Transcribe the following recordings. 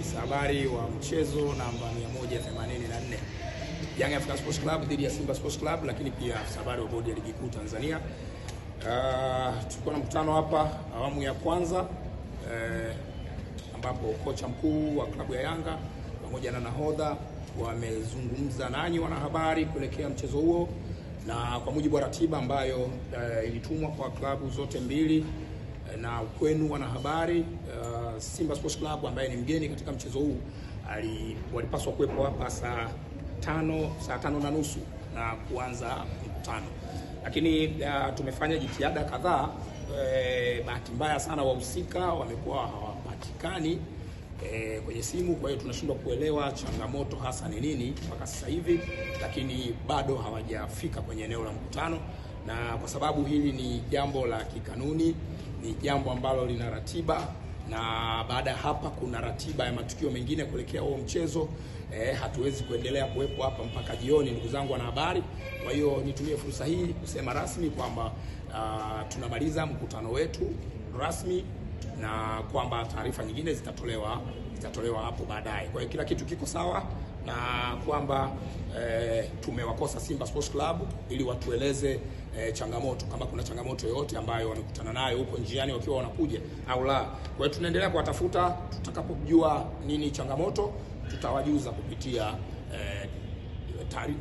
afisa habari wa mchezo namba 184 Young African Sports Club dhidi ya Simba Sports Club, lakini pia afisa habari wa bodi ya ligi kuu Tanzania. Tulikuwa na mkutano hapa awamu ya kwanza ambapo kocha mkuu wa klabu ya Yanga pamoja na nahodha wamezungumza nanyi wanahabari kuelekea mchezo huo, na kwa mujibu wa ratiba ambayo ilitumwa kwa klabu zote mbili na kwenu wanahabari, Simba Sports Club ambaye ni mgeni katika mchezo huu walipaswa kuwepo hapa saa 5:30 na kuanza mkutano, lakini tumefanya jitihada kadhaa. Bahati mbaya sana wahusika wamekuwa hawapatikani kwenye simu, kwa hiyo tunashindwa kuelewa changamoto hasa ni nini mpaka sasa hivi, lakini bado hawajafika kwenye eneo la mkutano. Na kwa sababu hili ni jambo la kikanuni, ni jambo ambalo lina ratiba, na baada ya hapa kuna ratiba ya matukio mengine kuelekea huo mchezo, hatuwezi kuendelea kuwepo hapa mpaka jioni, ndugu zangu wanahabari. Kwa hiyo nitumie fursa hii kusema rasmi kwamba tunamaliza mkutano wetu rasmi, na kwamba taarifa nyingine zitatolewa hapo baadaye. Kwa hiyo kila kitu kiko sawa, na kwamba tumewakosa Simba Sports Club ili watueleze changamoto, kama kuna changamoto yoyote ambayo wamekutana nayo huko njiani wakiwa wanakuja au la. Kwa hiyo tunaendelea kuwatafuta, tutakapojua nini changamoto tutawajuza kupitia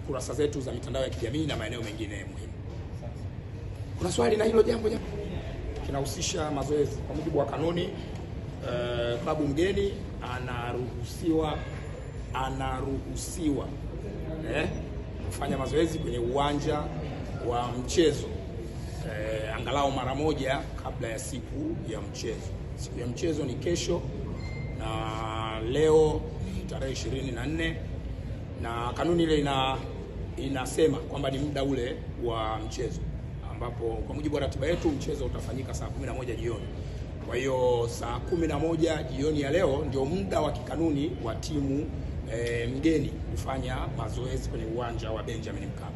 kurasa zetu za mitandao ya kijamii na maeneo mengine muhimu. Kuna swali na hilo jambo kinahusisha mazoezi. Kwa mujibu wa kanuni, klabu mgeni anaruhusiwa kufanya mazoezi kwenye uwanja wa mchezo angalau mara moja kabla ya siku ya mchezo. Siku ya mchezo ni kesho, na leo ni tarehe 24, na kanuni ile inasema kwamba ni muda ule wa mchezo, ambapo kwa mujibu wa ratiba yetu mchezo utafanyika saa 11 jioni. Kwa hiyo saa 11 jioni ya leo ndio muda wa kikanuni wa timu mgeni kufanya mazoezi kwenye uwanja wa Benjamin Mkapa.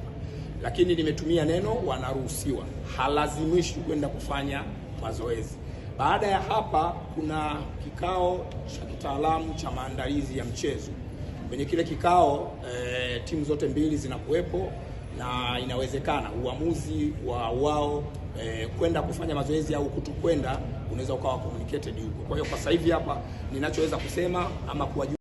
Lakini nimetumia neno wanaruhusiwa, halazimishi kwenda kufanya mazoezi. Baada ya hapa kuna kikao cha kitaalamu cha maandalizi ya mchezo. Kwenye kile kikao timu zote mbili zinakuwepo, na inawezekana uamuzi wa wao kwenda kufanya mazoezi au kutokwenda unaweza ukawa communicated huko. Kwa hiyo kwa sasa hivi hapa ninachoweza kusema ama kuwajua